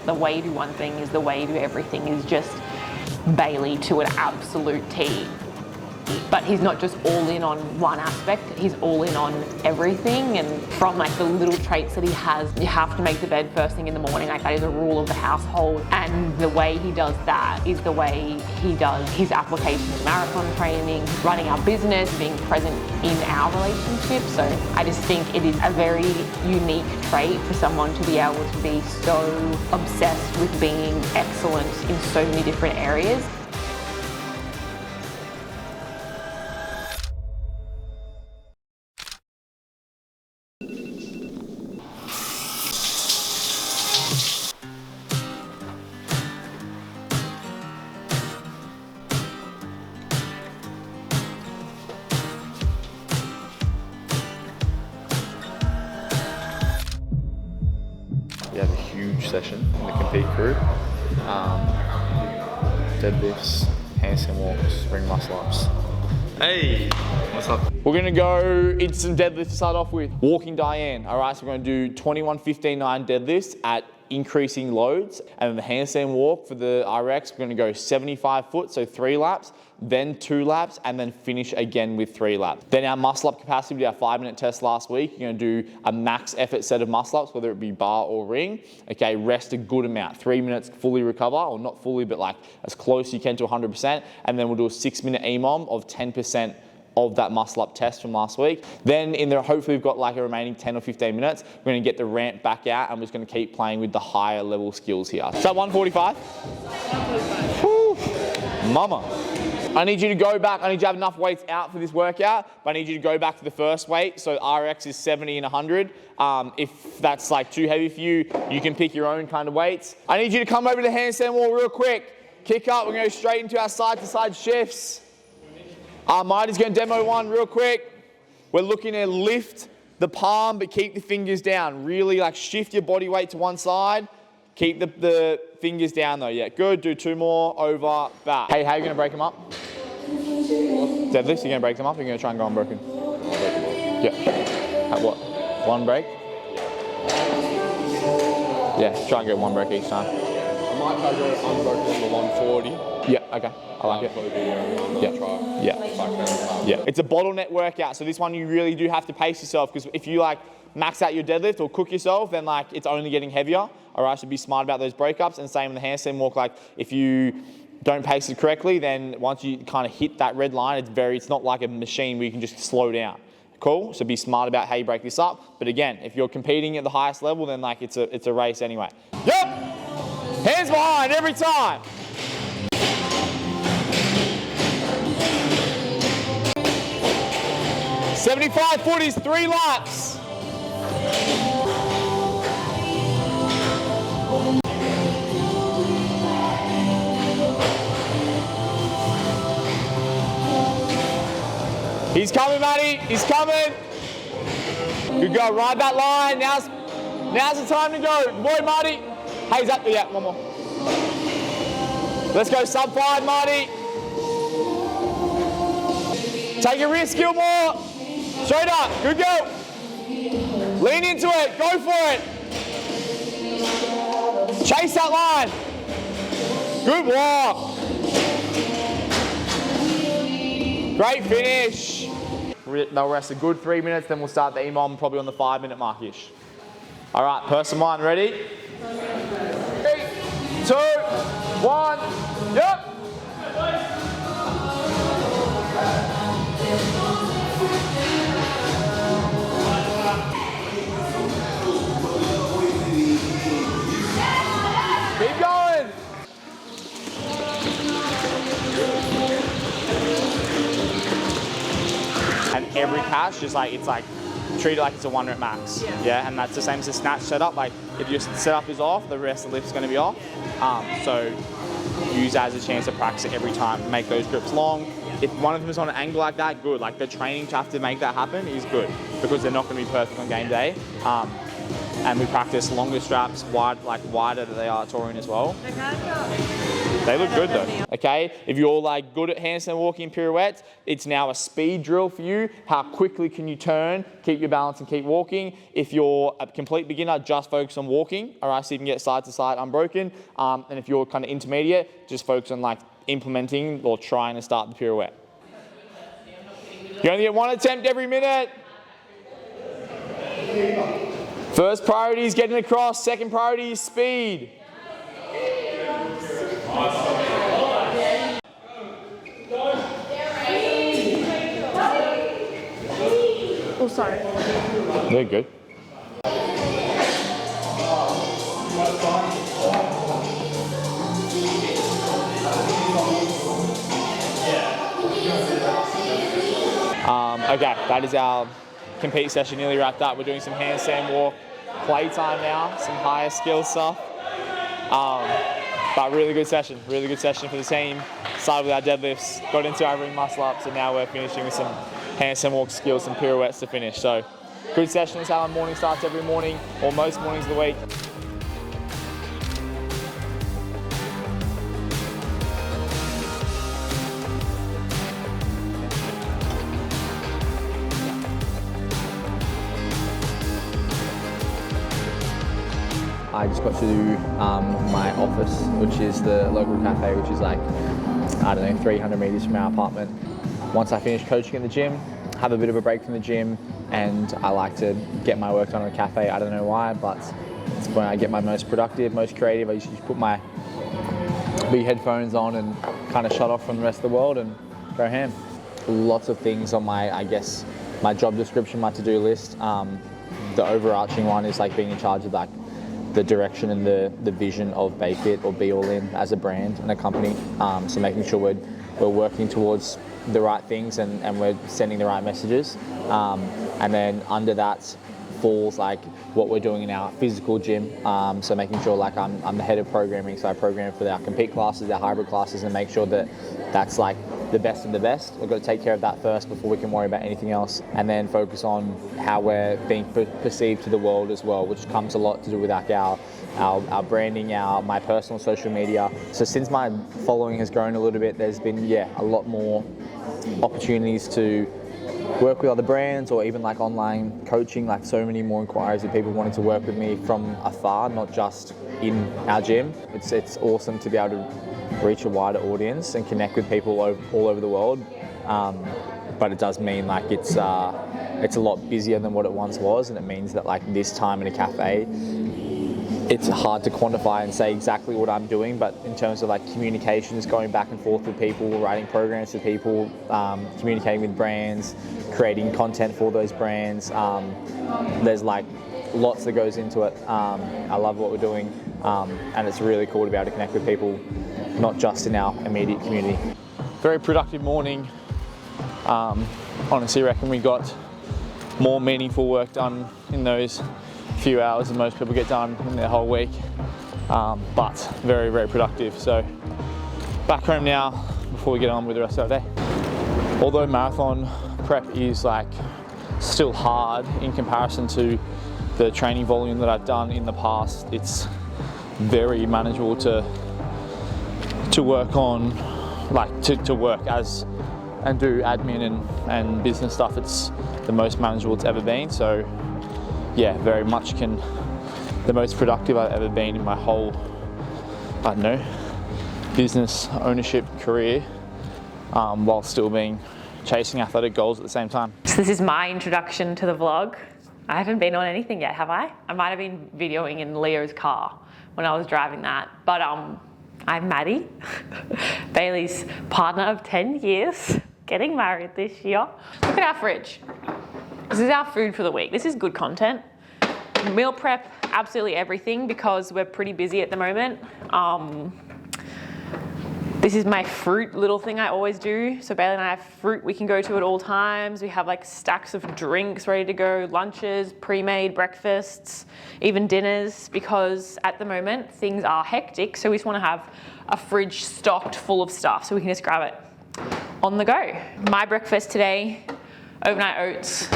the way you do one thing is the way you do everything is just Bailey to an absolute T. But he's not just all in on one aspect, he's all in on everything. And from like the little traits that he has, you have to make the bed first thing in the morning, like that is a rule of the household. And the way he does that is the way he does his application to marathon training, running our business, being present in our relationship. So I just think it is a very unique trait for someone to be able to be so obsessed with being excellent in so many different areas. We have a huge session in the compete group. Deadlifts, handstand walks, ring muscle ups. Hey, what's up? We're gonna go into some deadlifts to start off with. Walking Diane. All right, so we're gonna do 21, 15, 9 deadlifts at increasing loads. And then the handstand walk for the RX, we're gonna go 75 foot, so 3 laps, then 2 laps, and then finish again with 3 laps. Then our muscle up capacity, we did our 5-minute test last week. You're gonna do a max effort set of muscle ups, whether it be bar or ring. Okay, rest a good amount, 3 minutes fully recover, or not fully, but like as close as you can to 100%. And then we'll do a 6-minute EMOM of 10% of that muscle up test from last week. Then in there, hopefully we've got like a remaining 10 or 15 minutes. We're gonna get the ramp back out and we're just gonna keep playing with the higher level skills here. Is that 145? 145. Woo, mama. I need you to go back. I need you to have enough weights out for this workout, but I need you to go back to the first weight. So RX is 70 and 100. If that's like too heavy for you, you can pick your own kind of weights. I need you to come over to the handstand wall real quick. Kick up, we're gonna go straight into our side to side shifts. Marty's gonna demo one real quick. We're looking to lift the palm, but keep the fingers down. Really like shift your body weight to one side. Keep the fingers down though, yeah, good. Do 2 more, over, back. Hey, how are you gonna break them up? Deadlifts, you're gonna break them up, or you're gonna try and go unbroken? Yeah, at what? 1 break? Yeah, try and get 1 break each time. I might try to go unbroken on the 140. Yeah, okay, I like it. Yeah. It's a bottleneck workout, so this one you really do have to pace yourself, because if you like max out your deadlift or cook yourself, then like it's only getting heavier. All right, so be smart about those breakups. And same in the handstand walk, like if you don't pace it correctly, then once you kind of hit that red line, it's not like a machine where you can just slow down. Cool, so be smart about how you break this up. But again, if you're competing at the highest level, then like it's a race anyway. Yep, hands behind every time. "75 foot is 3 laps. He's coming, Matty. He's coming. Good go. Ride that line. Now's the time to go. Boy, Marty. Hey, is that? Yeah, one more. Let's go sub 5, Marty. Take a risk, Gilmore. Straight up. Good go. Lean into it. Go for it. Chase that line. Good walk. Great finish. They'll rest a good 3 minutes, then we'll start the EMOM probably on the 5-minute mark-ish. All right, person 1, ready? 3, 2, 1, yep. Keep going. And every catch, just like, it's like, treat it like it's a 1 rep max. Yeah, and that's the same as a snatch setup. Like, if your setup is off, the rest of the lift's gonna be off. So use that as a chance to practice it every time. Make those grips long. If one of them is on an angle like that, good. Like the training to have to make that happen is good, because they're not gonna be perfect on game day. and we practice longer straps, wider than they are touring as well. They look good though. Okay, if you're like good at handstand walking pirouettes, it's now a speed drill for you. How quickly can you turn, keep your balance and keep walking? If you're a complete beginner, just focus on walking, all right, so you can get side to side unbroken. And if you're kind of intermediate, just focus on like implementing or trying to start the pirouette. You only get one attempt every minute. First priority is getting across, second priority is speed. Oh, sorry. They're good. Okay, that is our compete session nearly wrapped up. We're doing some handstand walk playtime now, some higher skill stuff. But really good session for the team. Started with our deadlifts, got into our ring muscle ups, and now we're finishing with some handstand walk skills, some pirouettes to finish. So good session is how our morning starts every morning, or most mornings of the week. I just got to my office, which is the local cafe, which is like, I don't know, 300 meters from our apartment. Once I finish coaching in the gym, have a bit of a break from the gym, and I like to get my work done in the cafe. I don't know why, but it's when I get my most productive, most creative. I usually just put my big headphones on and kind of shut off from the rest of the world and go ham. Lots of things on my, I guess, my job description, my to-do list. The overarching one is like being in charge of like the direction and the vision of Bayfit or Be All In as a brand and a company. So making sure we're working towards the right things and we're sending the right messages. And then under that falls like what we're doing in our physical gym. So making sure like I'm the head of programming, so I program for our compete classes, our hybrid classes, and make sure that that's like the best of the best. We've got to take care of that first before we can worry about anything else, and then focus on how we're being perceived to the world as well, which comes a lot to do with like our branding, my personal social media. So since my following has grown a little bit, there's been a lot more opportunities to work with other brands or even like online coaching, like so many more inquiries of people wanting to work with me from afar, not just in our gym. It's awesome to be able to reach a wider audience and connect with people all over the world. But it does mean like it's a lot busier than what it once was, and it means that like this time in a cafe, it's hard to quantify and say exactly what I'm doing, but in terms of like communications, going back and forth with people, writing programs for people, communicating with brands, creating content for those brands, there's like lots that goes into it. I love what we're doing, and it's really cool to be able to connect with people, not just in our immediate community. Very productive morning. Honestly, I reckon we got more meaningful work done in those few hours than most people get done in their whole week, but very, very productive. So back home now before we get on with the rest of our day. Although marathon prep is like still hard in comparison to the training volume that I've done in the past, it's very manageable to work on, like to work as and do admin and business stuff. It's the most manageable it's ever been. So yeah, very much the most productive I've ever been in my whole, I don't know, business ownership career, while still chasing athletic goals at the same time. So this is my introduction to the vlog. I haven't been on anything yet, have I? I might have been videoing in Leo's car when I was driving that. But I'm Maddie, Bailey's partner of 10 years, getting married this year. Look at our fridge. This is our food for the week. This is good content. Meal prep, absolutely everything, because we're pretty busy at the moment. This is my fruit little thing I always do. So Bailey and I have fruit we can go to at all times. We have like stacks of drinks ready to go, lunches, pre-made breakfasts, even dinners, because at the moment things are hectic. So we just want to have a fridge stocked full of stuff so we can just grab it on the go. My breakfast today, overnight oats,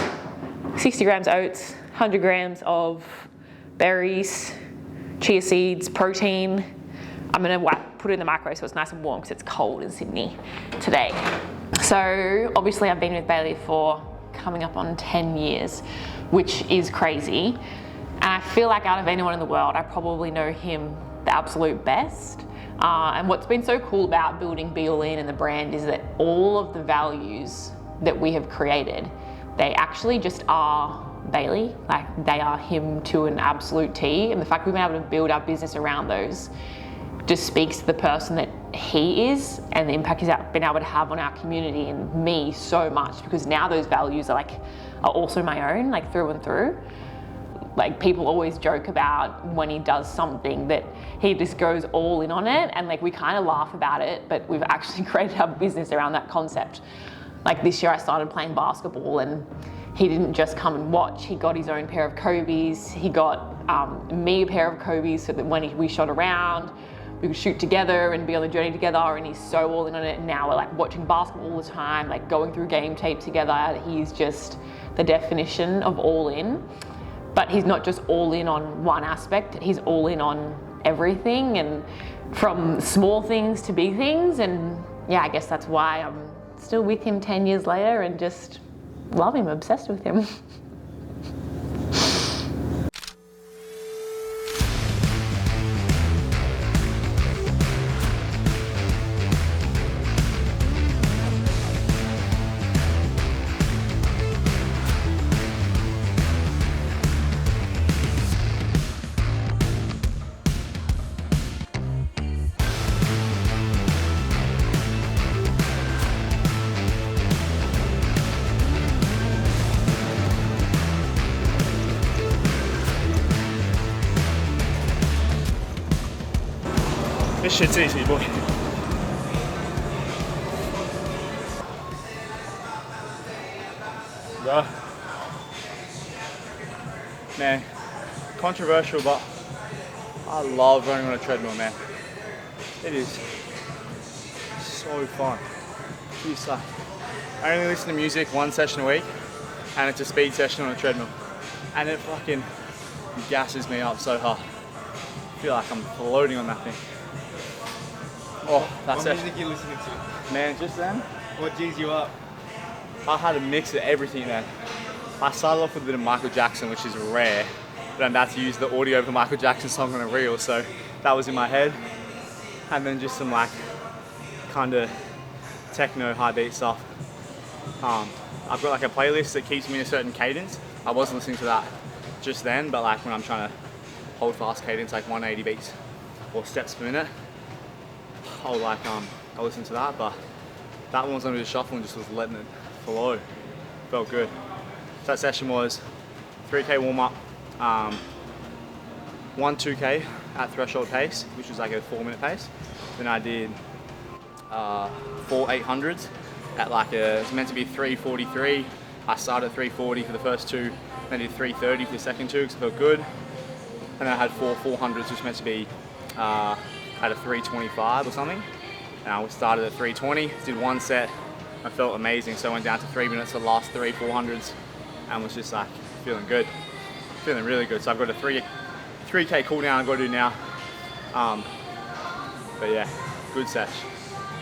60 grams oats, 100 grams of berries, chia seeds, protein. I'm gonna put it in the micro so it's nice and warm because it's cold in Sydney today. So obviously I've been with Bailey for coming up on 10 years, which is crazy. And I feel like out of anyone in the world, I probably know him the absolute best. And what's been so cool about building Be All In and the brand is that all of the values that we have created, they actually just are Bailey. Like, they are him to an absolute T. And the fact we've been able to build our business around those just speaks to the person that he is and the impact he's been able to have on our community and me so much, because now those values are also my own, like through and through. Like, people always joke about when he does something that he just goes all in on it, and like we kind of laugh about it, but we've actually created our business around that concept. Like this year I started playing basketball and he didn't just come and watch, he got his own pair of Kobe's, he got me a pair of Kobe's so that when we shot around, we could shoot together and be on the journey together, and he's so all in on it. And now we're like watching basketball all the time, like going through game tape together. He's just the definition of all in. But he's not just all in on one aspect, he's all in on everything, and from small things to big things. And yeah, I guess that's why I'm still with him 10 years later and just love him, obsessed with him. This shit's easy, boy. Bruh. Man, controversial, but I love running on a treadmill, man. It is so fun. Jeez, like, I only listen to music one session a week, and it's a speed session on a treadmill. And it fucking gasses me up so hard. I feel like I'm floating on that thing. Oh, that's it. What music are you listening to? Man, just then, What G's you up? I had a mix of everything then. I started off with a bit of Michael Jackson, which is rare, but I'm about to use the audio of a Michael Jackson song on a reel, so that was in my head. And then just some like kind of techno high beat stuff. I've got like a playlist that keeps me in a certain cadence. I wasn't listening to that just then, but like when I'm trying to hold fast cadence, like 180 beats or steps per minute, I'll listen to that. But that one was under the shuffle and just was letting it flow. Felt good. So that session was 3K warm up, 1 2K at threshold pace, which was like a 4-minute pace. Then I did 4 800s at like it's meant to be 3:43. I started at 3:40 for the first two, then did 3:30 for the second two because it felt good. And then I had 4 400s, which was meant to be at a 3:25 or something. And I started at 3:20, did one set, I felt amazing. So I went down to 3 minutes for the last 3 400s and was just like feeling good, feeling really good. So I've got a 3K cool down I've got to do now. But yeah, good sesh.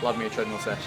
Love me a treadmill sesh.